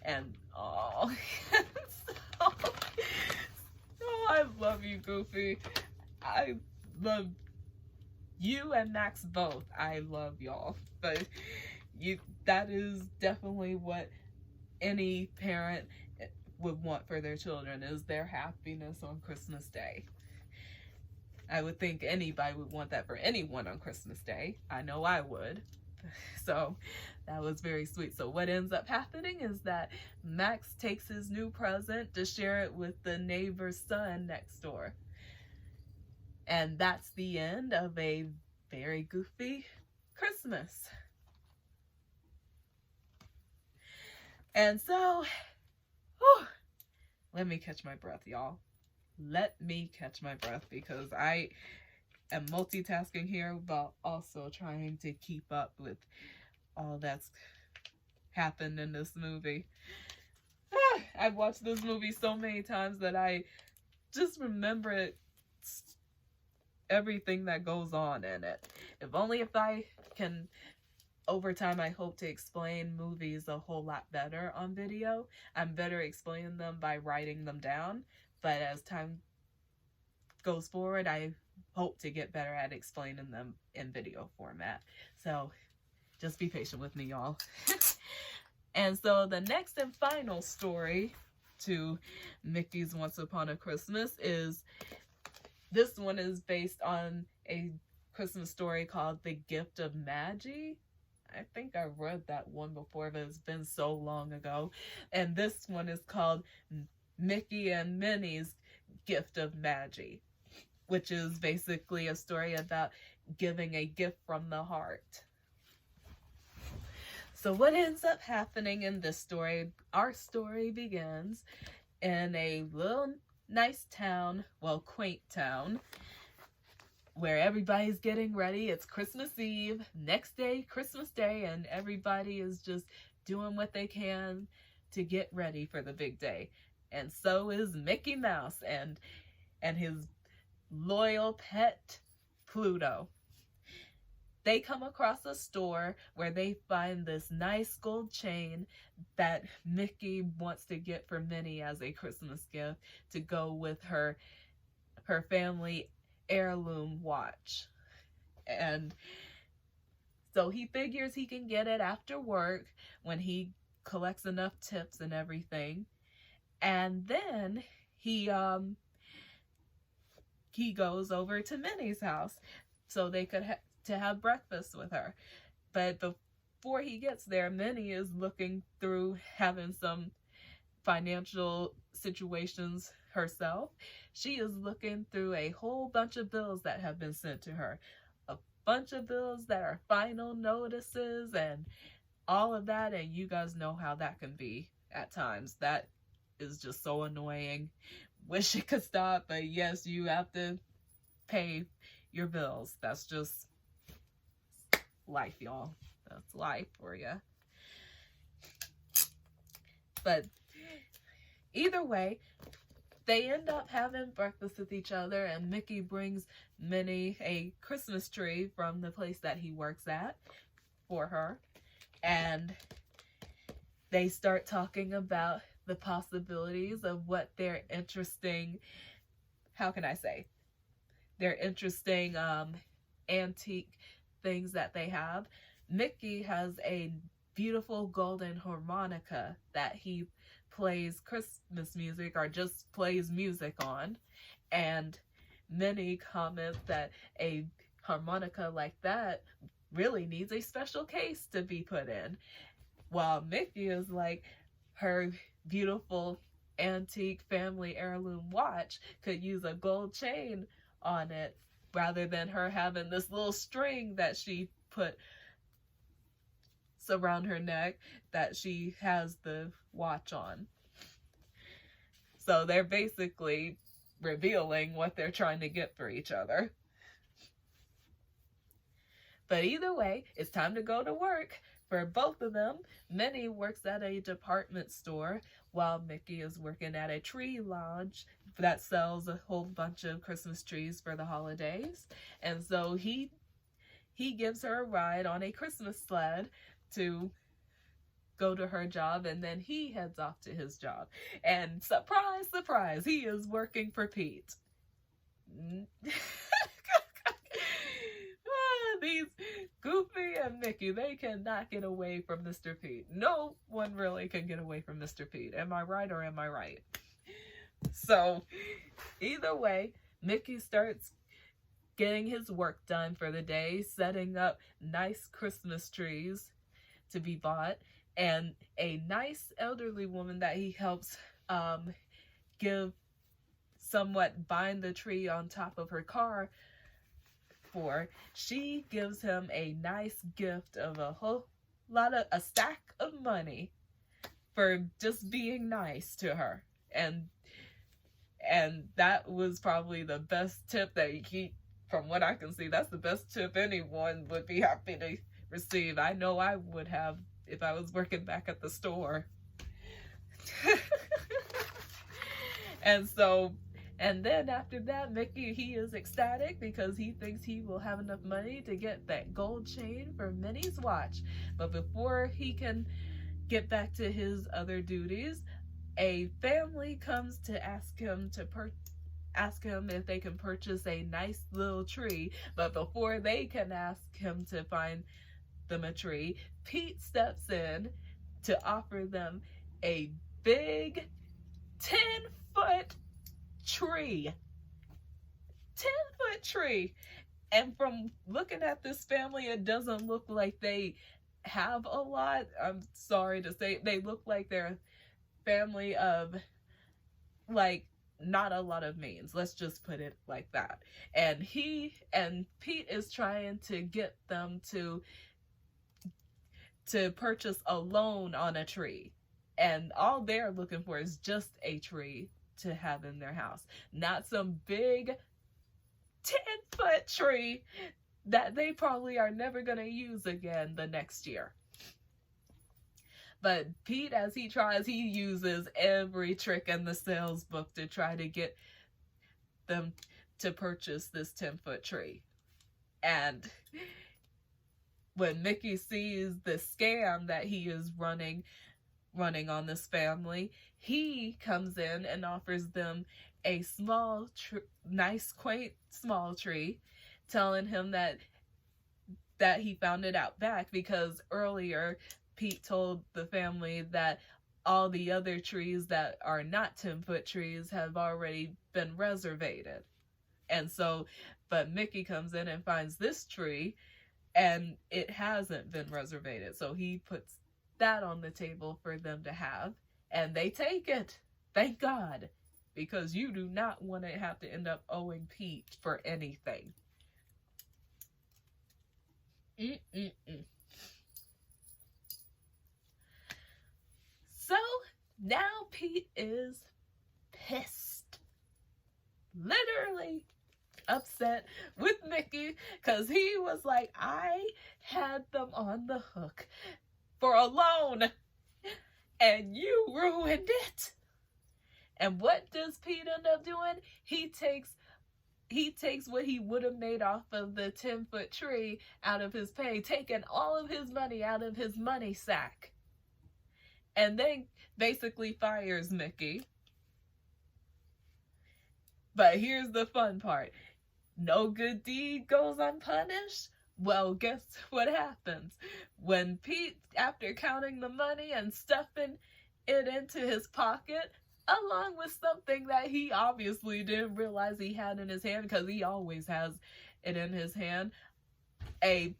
And oh, I love you, Goofy. I love you and Max both. I love y'all. But that is definitely what any parent would want for their children, is their happiness on Christmas Day. I would think anybody would want that for anyone on Christmas Day. I know I would. So that was very sweet. So what ends up happening is that Max takes his new present to share it with the neighbor's son next door. And that's the end of a very goofy Christmas. And so, let me catch my breath, y'all. Let me catch my breath, because I am multitasking here, but also trying to keep up with all that's happened in this movie. I've watched this movie so many times that I just remember it, everything that goes on in it. If I can, over time, I hope to explain movies a whole lot better on video. I'm better explaining them by writing them down, but as time goes forward, I hope to get better at explaining them in video format. So just be patient with me, y'all. And so the next and final story to Mickey's Once Upon a Christmas this one is based on a Christmas story called The Gift of Magi. I think I read that one before, but it's been so long ago. And this one is called Mickey and Minnie's Gift of Magi, which is basically a story about giving a gift from the heart. So what ends up happening in this story, our story begins in a little nice town, well, quaint town, where everybody's getting ready. It's Christmas Eve, next day, Christmas Day, and everybody is just doing what they can to get ready for the big day. And so is Mickey Mouse and his loyal pet, Pluto. they come across a store where they find this nice gold chain that Mickey wants to get for Minnie as a Christmas gift to go with her family heirloom watch. And so he figures he can get it after work when he collects enough tips and everything. And then he goes over to Minnie's house so they could to have breakfast with her. But before he gets there, Minnie is looking through having some financial situations herself. She is looking through a whole bunch of bills that have been sent to her. A bunch of bills that are final notices and all of that, and you guys know how that can be at times. That is just so annoying. Wish it could stop, but yes, you have to pay your bills. That's just life, y'all. That's life for you. But either way, they end up having breakfast with each other, and Mickey brings Minnie a Christmas tree from the place that he works at for her. And they start talking about the possibilities of what their interesting, antique things that they have. Mickey has a beautiful golden harmonica that he plays Christmas music or just plays music on, and Minnie comments that a harmonica like that really needs a special case to be put in, while Mickey is like, her beautiful antique family heirloom watch could use a gold chain on it rather than her having this little string that she puts around her neck that she has the watch on. So they're basically revealing what they're trying to get for each other. But either way, it's time to go to work for both of them. Minnie works at a department store while Mickey is working at a tree lodge that sells a whole bunch of Christmas trees for the holidays. And so he gives her a ride on a Christmas sled to go to her job, and then he heads off to his job. And surprise, surprise, he is working for Pete. These Goofy and Mickey, they cannot get away from Mr. Pete. No one really can get away from Mr. Pete. Am I right or am I right? So, either way, Mickey starts getting his work done for the day, setting up nice Christmas trees to be bought, and a nice elderly woman that he helps bind the tree on top of her car for. She gives him a nice gift of a stack of money for just being nice to her. And that was probably the best tip that from what I can see, that's the best tip anyone would be happy to receive. I know I would have if I was working back at the store. And then after that, Mickey, he is ecstatic because he thinks he will have enough money to get that gold chain for Minnie's watch. But before he can get back to his other duties, a family comes to ask him if they can purchase a nice little tree. But before they can ask him to find them a tree, Pete steps in to offer them a big 10-foot tree. 10-foot tree. And from looking at this family, it doesn't look like they have a lot. I'm sorry to say, they look like they're a family of like not a lot of means. Let's just put it like that. And Pete is trying to get them to purchase a loan on a tree. And all they're looking for is just a tree to have in their house. Not some big 10-foot tree that they probably are never going to use again the next year. But Pete, as he uses every trick in the sales book to try to get them to purchase this 10-foot tree. And when Mickey sees the scam that he is running on this family, he comes in and offers them a small, nice, quaint, small tree, telling him that he found it out back because earlier Pete told the family that all the other trees that are not 10-foot trees have already been reservated. And so, but Mickey comes in and finds this tree and it hasn't been reservated. So he puts that on the table for them to have, and they take it. Thank God, because you do not want to have to end up owing Pete for anything. So now Pete is pissed, literally upset with Mickey, because he was like, I had them on the hook for a loan and you ruined it. And what does Pete end up doing? He takes what he would have made off of the 10-foot tree out of his pay, taking all of his money out of his money sack, and then basically fires Mickey. But here's the fun part. No good deed goes unpunished. Well, guess what happens? When Pete, after counting the money and stuffing it into his pocket, along with something that he obviously didn't realize he had in his hand, because he always has it in his hand, I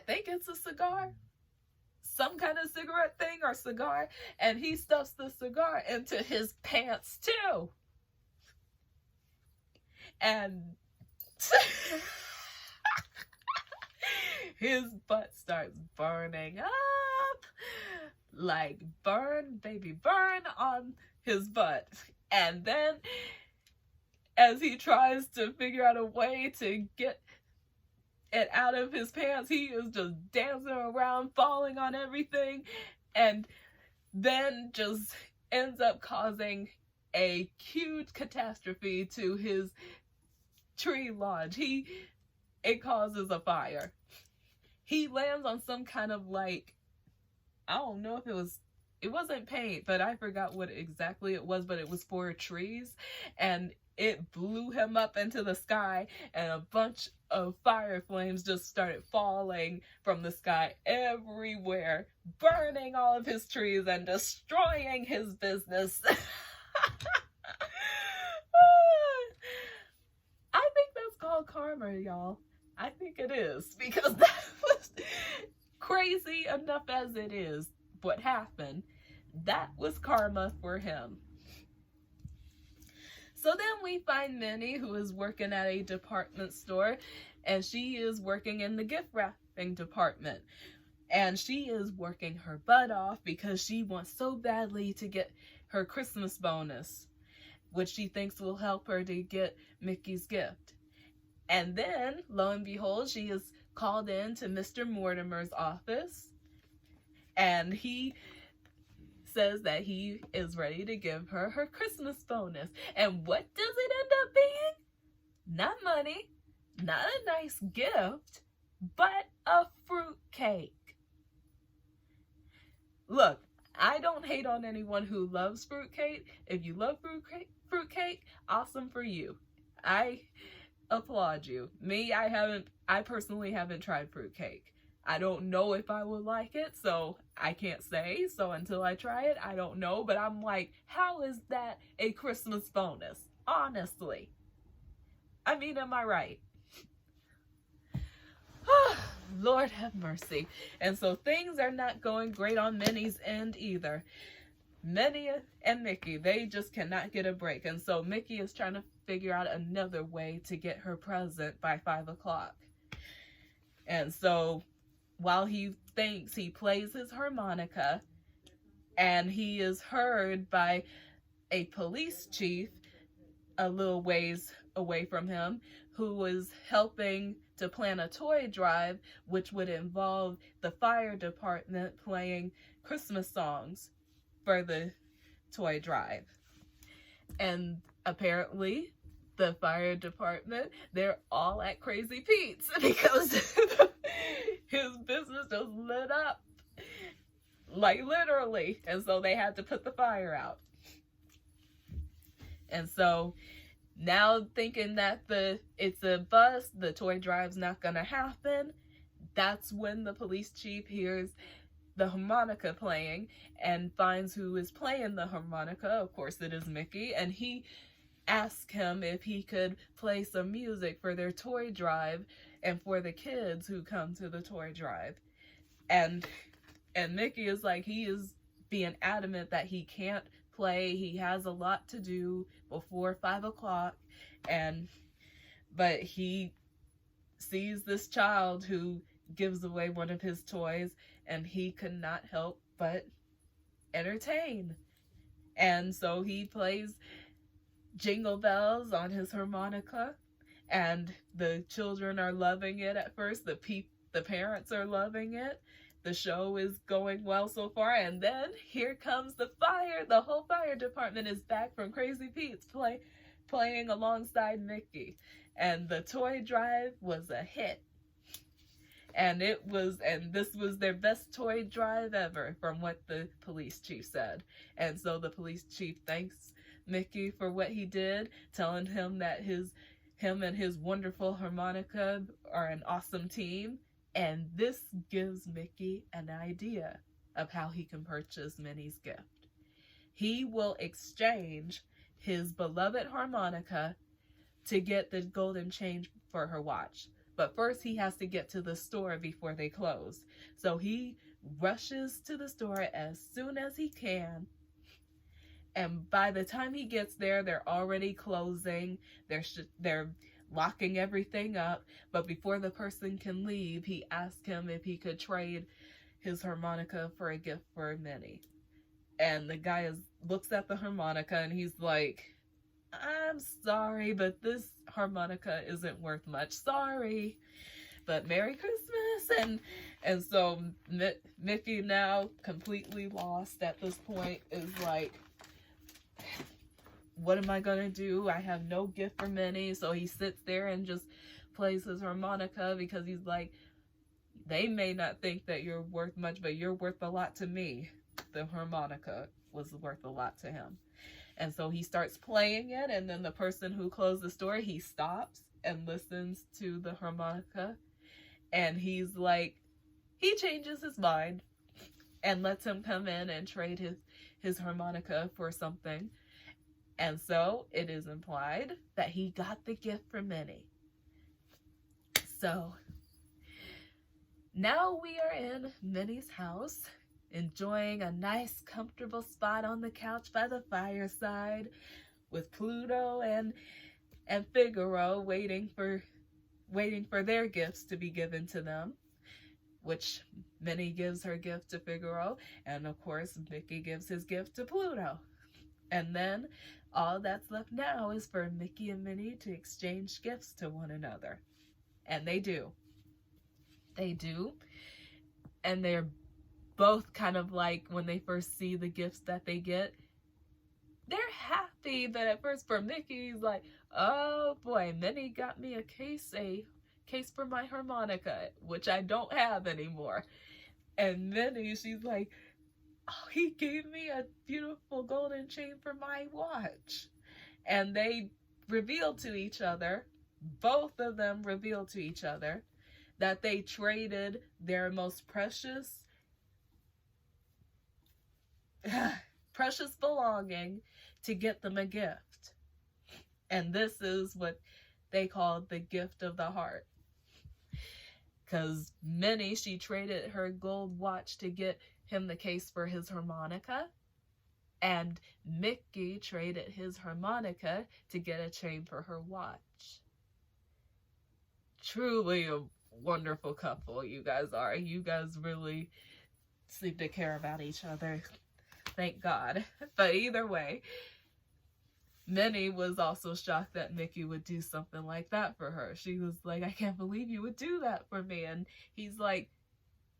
think it's a cigar, some kind of cigarette thing or cigar, and he stuffs the cigar into his pants too. And his butt starts burning up, like burn, baby, burn on his butt. And then as he tries to figure out a way to get it out of his pants, he is just dancing around, falling on everything, and then just ends up causing a huge catastrophe to his tree lodge. It causes a fire. He lands on some kind of, like, I don't know if it wasn't paint, but I forgot what exactly it was, but it was for trees, and it blew him up into the sky, and a bunch of fire flames just started falling from the sky everywhere, burning all of his trees and destroying his business. I think that's called karma, y'all. I think it is, because that was crazy enough as it is. What happened, that was karma for him. So then we find Minnie, who is working at a department store, and she is working in the gift wrapping department. And she is working her butt off because she wants so badly to get her Christmas bonus, which she thinks will help her to get Mickey's gift. And then, lo and behold, she is called in to Mr. Mortimer's office, and he says that he is ready to give her her Christmas bonus. And what does it end up being? Not money, not a nice gift, but a fruitcake. Look, I don't hate on anyone who loves fruitcake. If you love fruitcake, awesome for you. I applaud you. Me, I personally haven't tried fruitcake. I don't know if I would like it, so I can't say. So until I try it, I don't know. But I'm like, how is that a Christmas bonus? Honestly. I mean, am I right? Lord have mercy. And so things are not going great on Minnie's end either. Minnie and Mickey, they just cannot get a break. And so Mickey is trying to figure out another way to get her present by 5 o'clock. And so while he thinks, he plays his harmonica, and he is heard by a police chief a little ways away from him, who was helping to plan a toy drive, which would involve the fire department playing Christmas songs for the toy drive. And apparently the fire department, they're all at Crazy Pete's because his business just lit up. Like literally. And so they had to put the fire out. And so now thinking that it's a bust, the toy drive's not gonna happen, that's when the police chief hears the harmonica playing and finds who is playing the harmonica. Of course it is Mickey, and he asks him if he could play some music for their toy drive and for the kids who come to the toy drive. And Mickey is like, he is being adamant that he can't play. He has a lot to do before 5 o'clock. But he sees this child who gives away one of his toys, and he could not help but entertain. And so he plays Jingle Bells on his harmonica, and the children are loving it at first. The parents are loving it. The show is going well so far, and then here comes the fire. The whole fire department is back from Crazy Pete's playing alongside Mickey, and the toy drive was a hit. And this was their best toy drive ever, from what the police chief said. And so the police chief thanks Mickey for what he did, telling him that him and his wonderful harmonica are an awesome team. And this gives Mickey an idea of how he can purchase Minnie's gift. He will exchange his beloved harmonica to get the golden chain for her watch. But first he has to get to the store before they close. So he rushes to the store as soon as he can. And by the time he gets there, they're already closing. They're locking everything up. But before the person can leave, he asks him if he could trade his harmonica for a gift for Minnie. And the guy looks at the harmonica and he's like, I'm sorry, but this harmonica isn't worth much. Sorry, but Merry Christmas. And so Mickey, now completely lost at this point, is like, what am I gonna do? I have no gift for Minnie. So he sits there and just plays his harmonica, because he's like, they may not think that you're worth much, but you're worth a lot to me. The harmonica was worth a lot to him. And so he starts playing it, and then the person who closed the store, he stops and listens to the harmonica. And he's like, he changes his mind and lets him come in and trade his harmonica for something. And so it is implied that he got the gift for Minnie. So now we are in Minnie's house, enjoying a nice, comfortable spot on the couch by the fireside, with Pluto and Figaro waiting for their gifts to be given to them, which Minnie gives her gift to Figaro, and of course Mickey gives his gift to Pluto. And then all that's left now is for Mickey and Minnie to exchange gifts to one another. And they do. They do. And they're both kind of like, when they first see the gifts that they get, they're happy. But at first for Mickey, he's like, oh boy, Minnie got me a case for my harmonica, which I don't have anymore. And Minnie, she's like, oh, he gave me a beautiful golden chain for my watch. And they revealed to each other, both of them revealed to each other, that they traded their most precious belonging to get them a gift. And this is what they called the gift of the heart. Because Minnie, she traded her gold watch to get him the case for his harmonica. And Mickey traded his harmonica to get a chain for her watch. Truly a wonderful couple you guys are. You guys really seem to care about each other. Thank God. But either way, Minnie was also shocked that Mickey would do something like that for her. She was like, I can't believe you would do that for me. And he's like,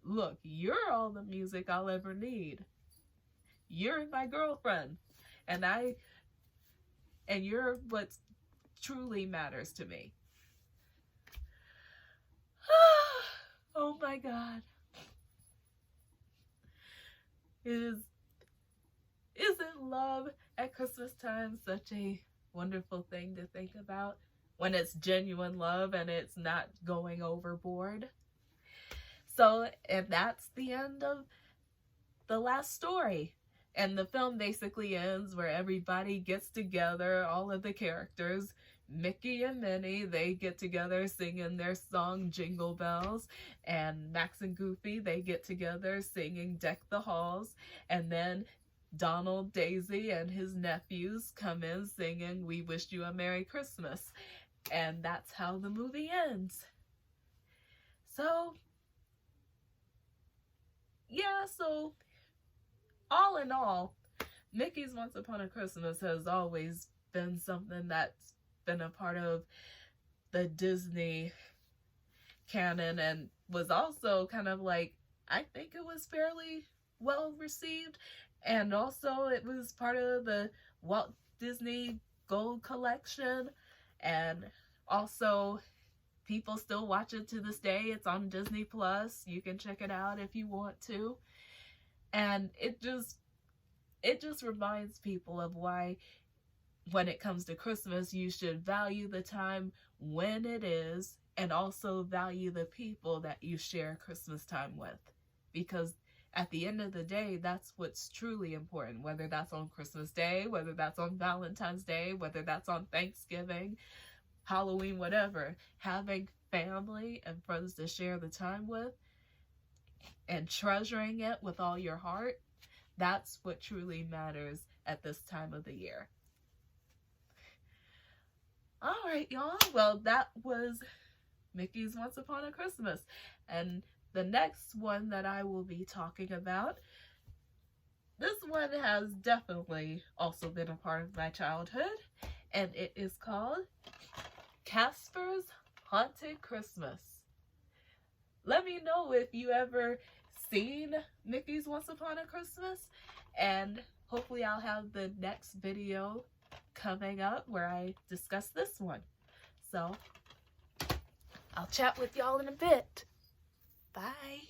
look, you're all the music I'll ever need. You're my girlfriend. And you're what truly matters to me. Oh my God. Isn't love at Christmas time such a wonderful thing to think about when it's genuine love and it's not going overboard? So, and that's the end of the last story. And the film basically ends where everybody gets together, all of the characters, Mickey and Minnie, they get together singing their song Jingle Bells, and Max and Goofy, they get together singing Deck the Halls, and then Donald, Daisy, and his nephews come in singing We Wish You a Merry Christmas. And that's how the movie ends. So, yeah, so all in all, Mickey's Once Upon a Christmas has always been something that's been a part of the Disney canon, and was also kind of like, I think it was fairly well received, and also it was part of the Walt Disney Gold Collection, and also people still watch it to this day. It's on Disney Plus. You can check it out if you want to. And it just reminds people of why, when it comes to Christmas, you should value the time when it is, and also value the people that you share Christmas time with. Because at the end of the day, that's what's truly important, whether that's on Christmas Day, whether that's on Valentine's Day, whether that's on Thanksgiving, Halloween, whatever. Having family and friends to share the time with and treasuring it with all your heart, that's what truly matters at this time of the year. All right, y'all. Well, that was Mickey's Once Upon a Christmas. And the next one that I will be talking about, this one has definitely also been a part of my childhood. And it is called Casper's Haunted Christmas. Let me know if you ever seen Mickey's Once Upon a Christmas, and hopefully I'll have the next video coming up where I discuss this one. So I'll chat with y'all in a bit. Bye.